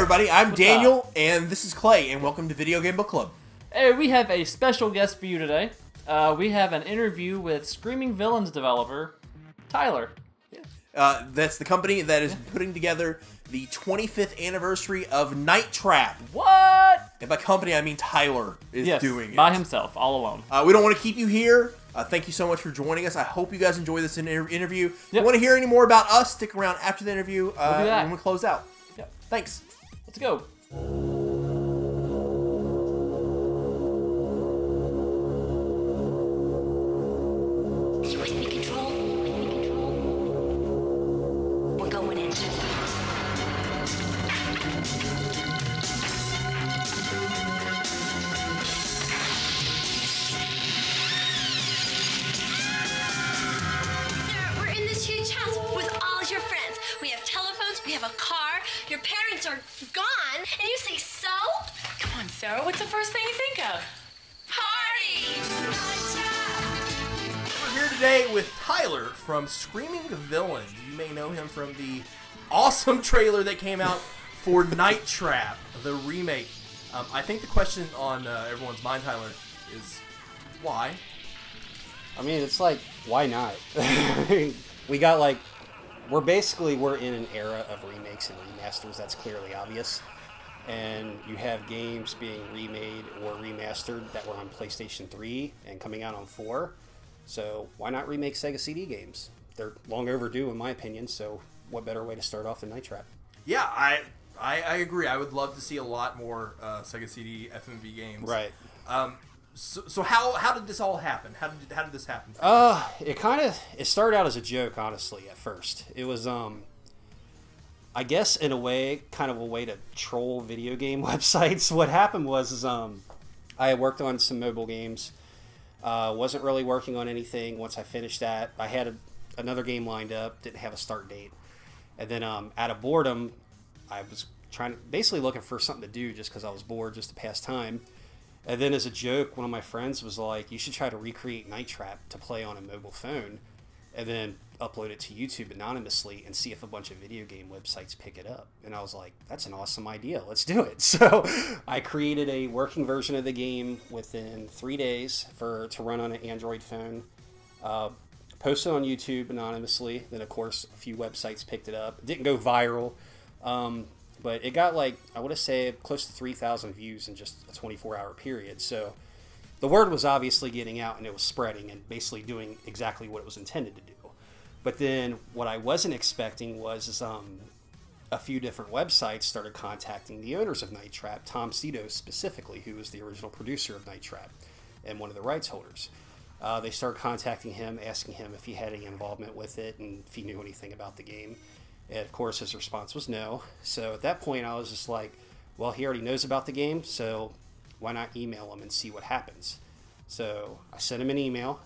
everybody, I'm What's Daniel, up? and this is Clay, and welcome to Video Game Book Club. Hey, we have a special guest for you today. We have an interview with Screaming Villains developer, Tyler. That's the company that is putting together the 25th anniversary of Night Trap. What? And by company, I mean Tyler is doing it. By himself, all alone. We don't want to keep you here. Thank you so much for joining us. I hope you guys enjoy this interview. If you want to hear any more about us, stick around after the interview when we close out. Yep. Thanks. Let's go. You with me, Control? We're going in. Sarah, we're in this huge house with all your friends. We have telephones, we have a car, your parents are gone, and you say so? Come on, Sarah, what's the first thing you think of? Party! We're here today with Tyler from Screaming Villains. You may know him from the awesome trailer that came out for Night Trap, the remake. I think the question on everyone's mind, Tyler, is why? I mean, it's like, why not? We got like, we're in an era of remakes and remasters. That's clearly obvious. And you have games being remade or remastered that were on PlayStation 3 and coming out on 4. So why not remake S.C.A.T games? They're long overdue, in my opinion. So what better way to start off than Night Trap? Yeah, I agree. I would love to see a lot more S.C.A.T FMV games. Right. So how did this all happen? How did this happen? It started out as a joke, honestly. At first, it was I guess in a way, kind of a way to troll video game websites. What happened was I had worked on some mobile games. Wasn't really working on anything. Once I finished that, I had another game lined up. Didn't have a start date, and then out of boredom, I was basically looking for something to do just because I was bored, just to pass time. And then as a joke, one of my friends was like, you should try to recreate Night Trap to play on a mobile phone and then upload it to YouTube anonymously and see if a bunch of video game websites pick it up. And I was like, that's an awesome idea. Let's do it. So I created a working version of the game within 3 days to run on an Android phone. Posted on YouTube anonymously. Then, of course, a few websites picked it up. It didn't go viral. But it got like, I would say, close to 3,000 views in just a 24-hour period. So the word was obviously getting out and it was spreading and basically doing exactly what it was intended to do. But then what I wasn't expecting was a few different websites started contacting the owners of Night Trap, Tom Cito specifically, who was the original producer of Night Trap and one of the rights holders. They started contacting him, asking him if he had any involvement with it and if he knew anything about the game. And of course, his response was no. So at that point, I was just like, well, he already knows about the game, so why not email him and see what happens? So I sent him an email,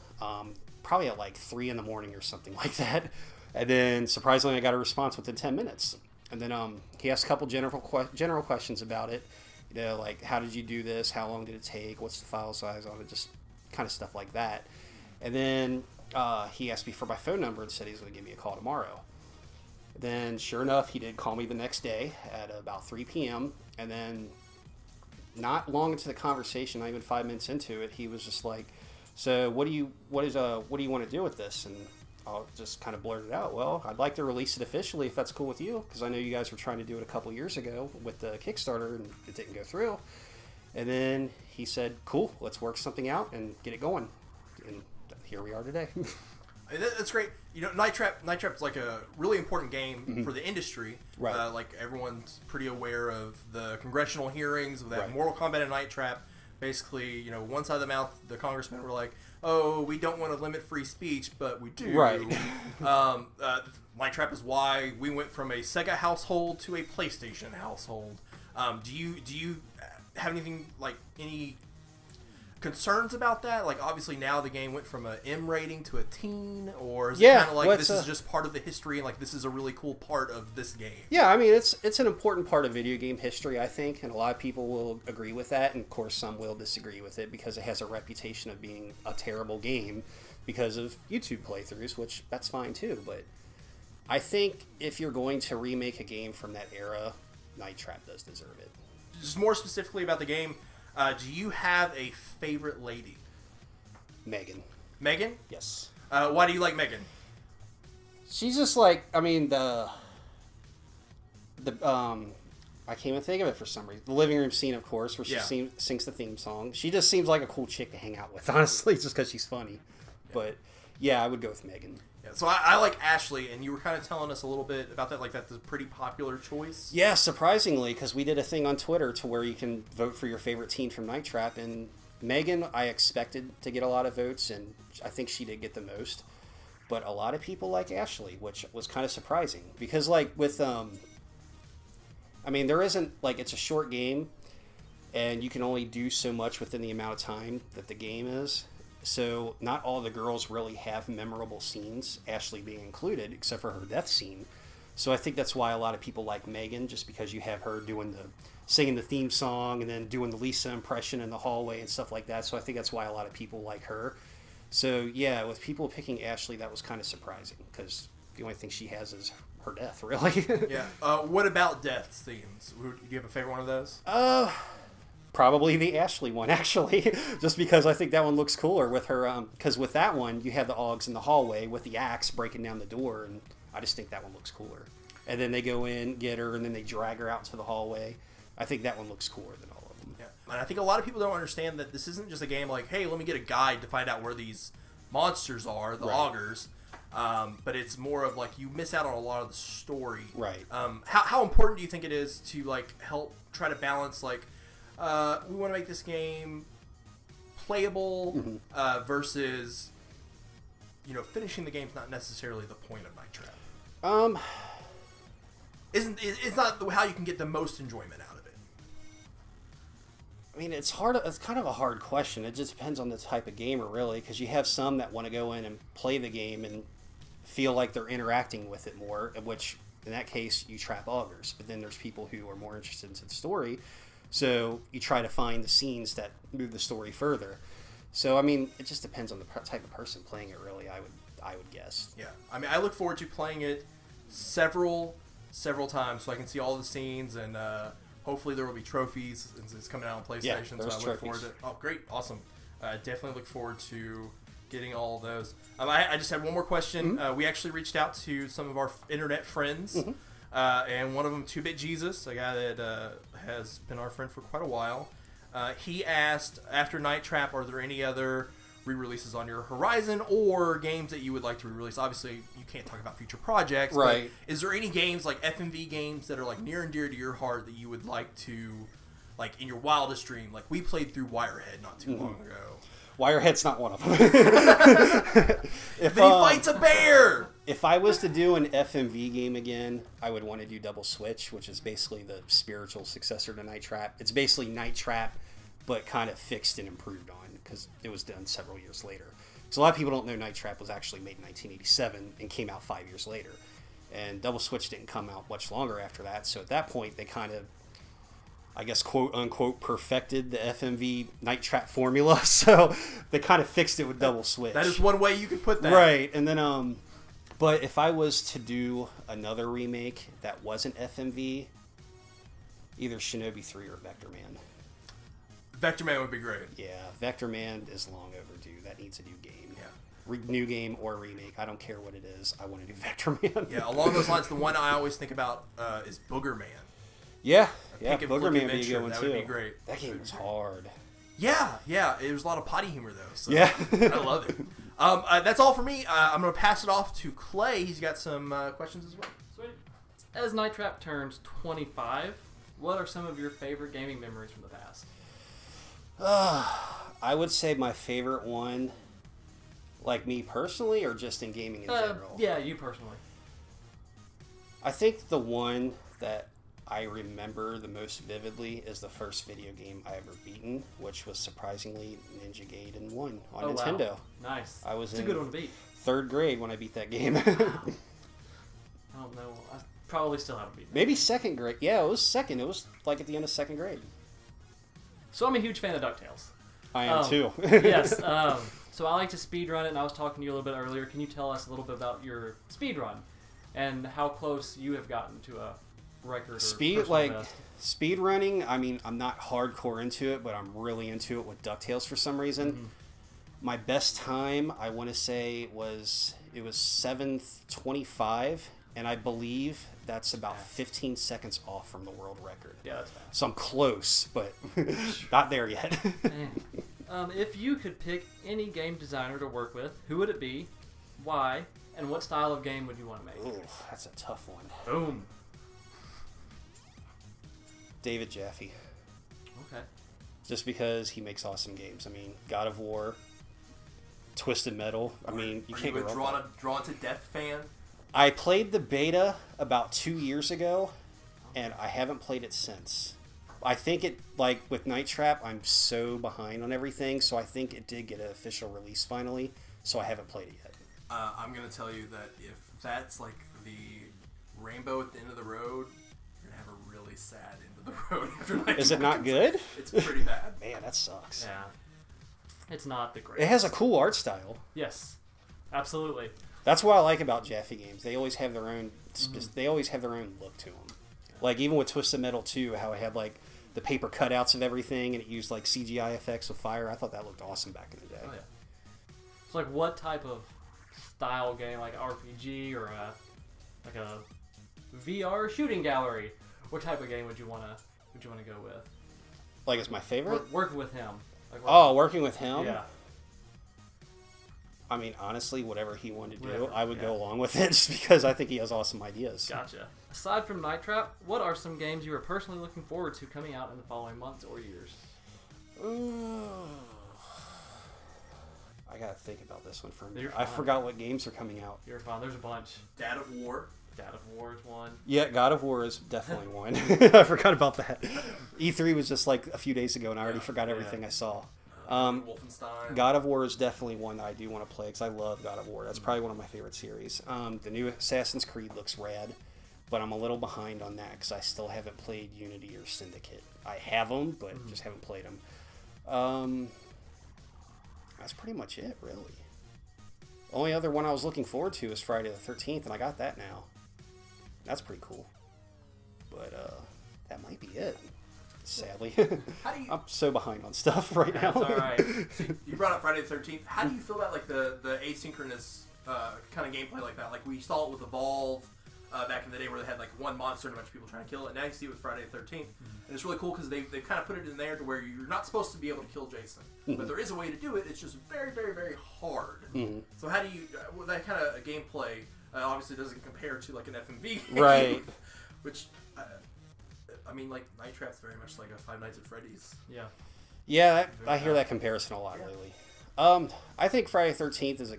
probably at like 3 in the morning or something like that. And then surprisingly, I got a response within 10 minutes. And then he asked a couple general questions about it. You know, like, how did you do this? How long did it take? What's the file size on it? Just kind of stuff like that. And then he asked me for my phone number and said he was going to give me a call tomorrow. Then, sure enough, he did call me the next day at about 3 p.m. And then, not long into the conversation, not even 5 minutes into it, he was just like, "So, what do you want to do with this?" And I just kind of blurted out, "Well, I'd like to release it officially if that's cool with you, because I know you guys were trying to do it a couple years ago with the Kickstarter and it didn't go through." And then he said, "Cool, let's work something out and get it going." And here we are today. That's great. You know, Night Trap's like a really important game for the industry. Right. Like everyone's pretty aware of the congressional hearings with that Mortal Kombat and Night Trap. Basically, you know, one side of the mouth, the congressmen were like, "Oh, we don't want to limit free speech, but we do." Right. Night Trap is why we went from a Sega household to a PlayStation household. Do you have anything like any concerns about that? Like, obviously now the game went from an M rating to a teen, or is it kind of like this is just part of the history and like this is a really cool part of this game? Yeah, I mean, it's an important part of video game history, I think, and a lot of people will agree with that, and of course some will disagree with it because it has a reputation of being a terrible game because of YouTube playthroughs, which that's fine too, but I think if you're going to remake a game from that era, Night Trap does deserve it. Just more specifically about the game, do you have a favorite lady? Megan. Megan? Yes. Why do you like Megan? She's just like, I mean, I can't even think of it for some reason. The living room scene, of course, where she sings the theme song. She just seems like a cool chick to hang out with, honestly, just because she's funny. Yeah. But yeah, I would go with Megan. Yeah, so I like Ashley, and you were kind of telling us a little bit about that. Like, that's a pretty popular choice. Yeah, surprisingly, because we did a thing on Twitter to where you can vote for your favorite teen from Night Trap, and Megan, I expected to get a lot of votes, and I think she did get the most. But a lot of people like Ashley, which was kind of surprising, because like with I mean, there isn't, like, it's a short game, and you can only do so much within the amount of time that the game is. So not all the girls really have memorable scenes, Ashley being included, except for her death scene. So I think that's why a lot of people like Megan, just because you have her singing the theme song and then doing the Lisa impression in the hallway and stuff like that. So I think that's why a lot of people like her. So yeah, with people picking Ashley, that was kind of surprising, because the only thing she has is her death, really. Yeah. What about death themes? Do you have a favorite one of those? Probably the Ashley one, actually. Just because I think that one looks cooler with her, because with that one, you have the Augs in the hallway with the axe breaking down the door, and I just think that one looks cooler. And then they go in, get her, and then they drag her out to the hallway. I think that one looks cooler than all of them. Yeah. And I think a lot of people don't understand that this isn't just a game like, hey, let me get a guide to find out where these monsters are, the augurs. But it's more of like you miss out on a lot of the story. Right. How important do you think it is to like help try to balance like we want to make this game playable versus finishing the game's not necessarily the point of Night Trap. It's not how you can get the most enjoyment out of it. I mean, it's hard. It's kind of a hard question. It just depends on the type of gamer, really, because you have some that want to go in and play the game and feel like they're interacting with it more, which in that case you trap augurs. But then there's people who are more interested in the story, so you try to find the scenes that move the story further. So I mean, it just depends on the type of person playing it, really. I would guess. Yeah, I mean, I look forward to playing it several times so I can see all the scenes, and hopefully there will be trophies since it's coming out on PlayStation. Yeah, so there's I look forward to. Oh, great, awesome! Definitely look forward to getting all of those. I just had one more question. We actually reached out to some of our internet friends, and one of them, 2-Bit Jesus, a guy that has been our friend for quite a while. He asked, after Night Trap, are there any other re-releases on your horizon or games that you would like to re-release? Obviously, you can't talk about future projects, right? But is there any games like FMV games that are like near and dear to your heart that you would like to, like in your wildest dream? Like we played through Wirehead not too long ago. Wirehead's not one of them. If he fights a bear! If I was to do an FMV game again, I would want to do Double Switch, which is basically the spiritual successor to Night Trap. It's basically Night Trap, but kind of fixed and improved on, because it was done several years later. Because a lot of people don't know Night Trap was actually made in 1987 and came out 5 years later. And Double Switch didn't come out much longer after that, so at that point they kind of, I guess, quote-unquote, perfected the FMV Night Trap formula, so they kind of fixed it with Double Switch. That is one way you could put that. Right, and then, but if I was to do another remake that wasn't FMV, either Shinobi 3 or Vector Man. Vector Man would be great. Yeah, Vector Man is long overdue. That needs a new game. Yeah. New game or remake. I don't care what it is. I want to do Vector Man. Yeah, along those lines, the one I always think about is Booger Man. Yeah, Pick and Booger Flick Man would be a adventure, good one that too. would be great. That game was hard. Yeah, it was a lot of potty humor though. So Yeah. I love it. That's all for me. I'm going to pass it off to Clay. He's got some questions as well. Sweet. As Night Trap turns 25, what are some of your favorite gaming memories from the past? I would say my favorite one, like me personally, or just in gaming in general? Yeah, you personally. I think the one that I remember the most vividly is the first video game I ever beaten, which was surprisingly Ninja Gaiden 1 on Nintendo. Wow. Nice. I was it's in a good one to beat. 3rd grade when I beat that game. Wow. I don't know. I probably still haven't beaten it. Maybe 2nd grade. Yeah, it was 2nd. It was like at the end of 2nd grade. So I'm a huge fan of DuckTales. I am too. Yes. So I like to speedrun it, and I was talking to you a little bit earlier. Can you tell us a little bit about your speedrun and how close you have gotten to a record? Or Speed, personal like best? speed running. I mean, I'm not hardcore into it, but I'm really into it with DuckTales for some reason. Mm-hmm. My best time, I want to say, was 7:25, and I believe that's about 15 seconds off from the world record. Yeah, that's fast. So I'm close, but not there yet. Man. If you could pick any game designer to work with, who would it be, why, and what style of game would you want to make? Ooh, that's a tough one. Boom. David Jaffe. Okay. Just because he makes awesome games. I mean, God of War, Twisted Metal. I mean, you can't go a wrong. drawn to death fan? I played the beta about 2 years ago, and I haven't played it since. I think it, like with Night Trap, I'm so behind on everything, so I think it did get an official release finally, so I haven't played it yet. I'm going to tell you that if that's like the rainbow at the end of the road, you're going to have a really sad end of the road. After Night Is it Trap. not good? It's pretty bad. Man, that sucks. Yeah. It's not the greatest. It has a cool art style. Yes. Absolutely. That's what I like about Jaffe games. They always have their own. They always have their own look to them. Like even with Twisted Metal 2, how it had like the paper cutouts of everything, and it used like CGI effects with fire. I thought that looked awesome back in the day. Oh, yeah. So, like, what type of style game, like RPG or a VR shooting gallery? What type of game would you wanna go with? Like, it's my favorite. Working with him. Like, Working with him. Yeah. I mean, honestly, whatever he wanted to do, Whatever, I would yeah. go along with it, just because I think he has awesome ideas. Gotcha. Aside from Night Trap, what are some games you are personally looking forward to coming out in the following months or years? I gotta think about this one for a minute. You're I fine. forgot what games are coming out. You're fine. There's a bunch. Dad of War. God of War is one. Yeah, God of War is definitely one. I forgot about that. E3 was just like a few days ago, and I already forgot everything I saw. Wolfenstein. God of War is definitely one that I do want to play because I love God of War. That's probably one of my favorite series. The new Assassin's Creed looks rad, but I'm a little behind on that because I still haven't played Unity or Syndicate. I have them, but just haven't played them. That's pretty much it, really. Only other one I was looking forward to is Friday the 13th, and I got that now. That's pretty cool. But that might be it. Sadly, How do you? I'm so behind on stuff right now. That's all right. You brought up Friday the 13th. How do you feel about like the asynchronous kind of gameplay like that? Like we saw it with Evolve back in the day where they had like one monster and a bunch of people trying to kill it. Now you see it with Friday the 13th, and it's really cool because they've kind of put it in there to where you're not supposed to be able to kill Jason, but there is a way to do it. It's just very, very, very hard. So how do you that kind of gameplay obviously doesn't compare to like an FMV game, Right. Which I mean, like Night Trap's very much like a Five Nights at Freddy's. Yeah. Yeah, I hear that comparison a lot lately. I think Friday the 13th is a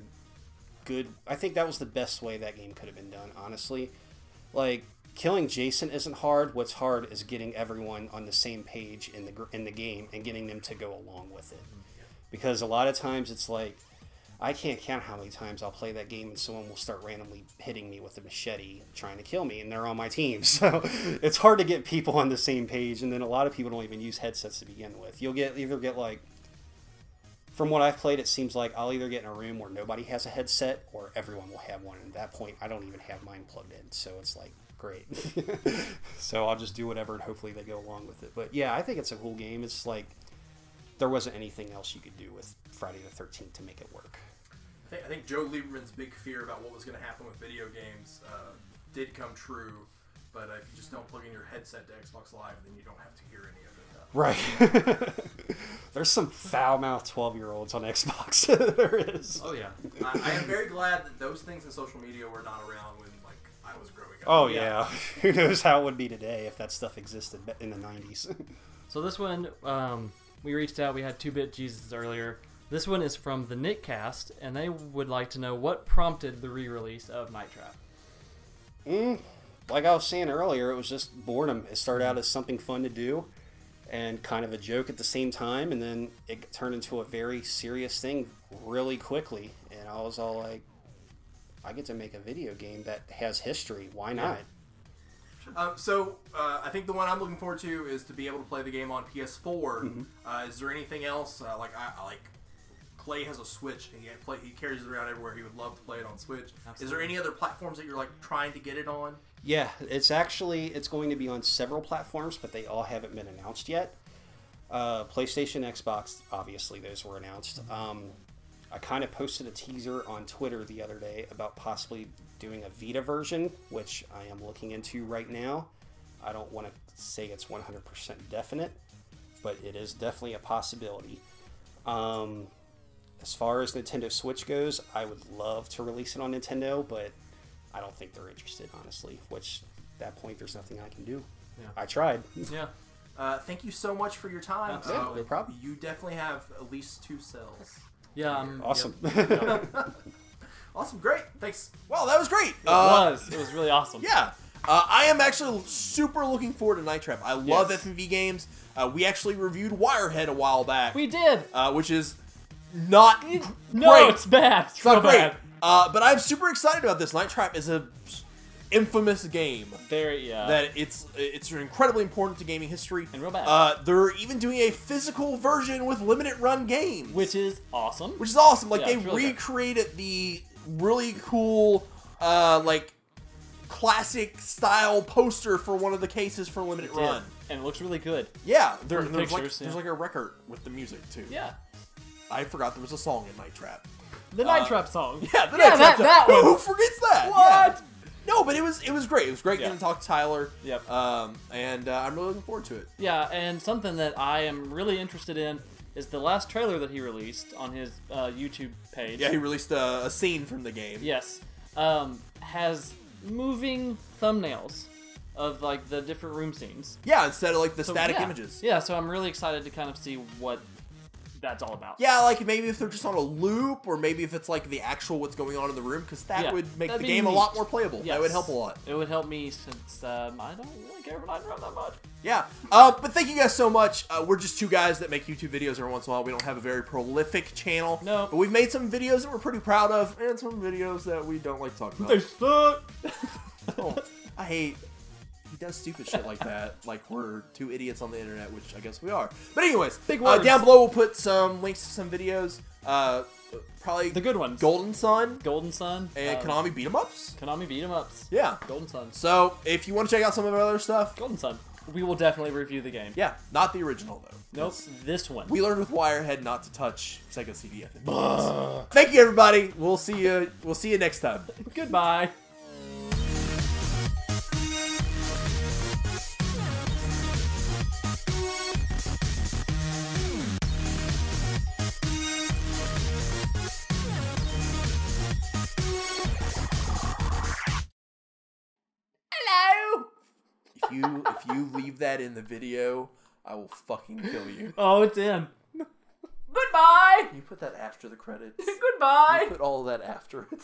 good... I think that was the best way that game could have been done, honestly. Like, killing Jason isn't hard. What's hard is getting everyone on the same page in the game and getting them to go along with it. Because a lot of times it's like... I can't count how many times I'll play that game and someone will start randomly hitting me with a machete trying to kill me, and they're on my team. So it's hard to get people on the same page, and then a lot of people don't even use headsets to begin with. You'll either get like, from what I've played, it seems like I'll either get in a room where nobody has a headset or everyone will have one. And at that point, I don't even have mine plugged in. So it's like, great. So I'll just do whatever and hopefully they go along with it. But yeah, I think it's a cool game. It's like, there wasn't anything else you could do with Friday the 13th to make it work. I think Joe Lieberman's big fear about what was going to happen with video games did come true, but if you just don't plug in your headset to Xbox Live, then you don't have to hear any of it. Right. There's some foul-mouthed 12-year-olds on Xbox. There is. Oh yeah. I am very glad that those things in social media were not around when like I was growing up. Oh, yeah. Who knows how it would be today if that stuff existed in the 90s. So this one, we reached out. We had 2-Bit Jesus earlier. This one is from the Nickcast, and they would like to know what prompted the re-release of Night Trap. Like I was saying earlier, it was just boredom. It started out as something fun to do and kind of a joke at the same time, and then it turned into a very serious thing really quickly. And I was all like, I get to make a video game that has history. Why not? I think the one I'm looking forward to is to be able to play the game on PS4. Is there anything else? Clay has a Switch, and he carries it around everywhere. He would love to play it on Switch. Absolutely. Is there any other platforms that you're like trying to get it on? Yeah, it's going to be on several platforms, but they all haven't been announced yet. PlayStation, Xbox, obviously those were announced. I kind of posted a teaser on Twitter the other day about possibly doing a Vita version, which I am looking into right now. I don't want to say it's 100% definite, but it is definitely a possibility. As far as Nintendo Switch goes, I would love to release it on Nintendo, but I don't think they're interested, honestly, which at that point, there's nothing I can do. Yeah. I tried. Yeah. Thank you so much for your time. Absolutely. No problem. You definitely have at least 2 cells. Yeah. Awesome. Awesome, great, thanks. Wow, that was great. It was really awesome. Yeah. I am actually super looking forward to Night Trap. I love Yes. FMV games. We actually reviewed Wirehead a while back. We did. Which is not No, great. it's bad. It's not real great. bad. But I'm super excited about this. Night Trap is a infamous game. Very, yeah. That it's incredibly important to gaming history. And real bad. They're even doing a physical version with limited run games. Which is awesome. Which is awesome. Like, Yeah, they it's really good. recreated the really cool, like, classic style poster for one of the cases for limited It did. run. And it looks really good. Yeah, From there's pictures, like, there's like a record with the music too. Yeah. I forgot there was a song in Night Trap. The Night Trap song. Yeah, the Night Trap song. that one. Who forgets that? What? Yeah. No, but it was great. It was great Yeah. getting to talk to Tyler. Yep. And I'm really looking forward to it. Yeah, and something that I am really interested in is the last trailer that he released on his YouTube page. Yeah, he released a scene from the game. Yes. Has moving thumbnails of like the different room scenes. Yeah, instead of like the So, static yeah. images. Yeah, so I'm really excited to kind of see what that's all about. Yeah, like maybe if they're just on a loop, or maybe if it's like the actual what's going on in the room, because that Yeah, would make the that'd be game a neat. lot more playable. Yes. That would help a lot. It would help me since I don't really care for Night Trap that much. Yeah, but thank you guys so much. We're just 2 guys that make YouTube videos every once in a while. We don't have a very prolific channel. No. But we've made some videos that we're pretty proud of, and some videos that we don't like to talk about. They suck. Oh, I hate... He does stupid shit like that. Like, we're 2 idiots on the internet, which I guess we are. But anyways, Big words. down below we'll put some links to some videos. Probably The good ones. Golden Sun Golden Sun. and Konami Beat 'em Ups. Konami beat 'em ups. Yeah. Golden Sun. So, if you want to check out some of our other stuff, Golden Sun. We will definitely review the game. yeah, not the original though. Nope. This one. We learned with Wirehead not to touch Sega CD FMVs. Thank you, everybody. We'll see you. We'll see you next time. Goodbye. If you leave that in the video, I will fucking kill you. Oh, it's in. Goodbye. You put that after the credits. Goodbye. You put all of that after it.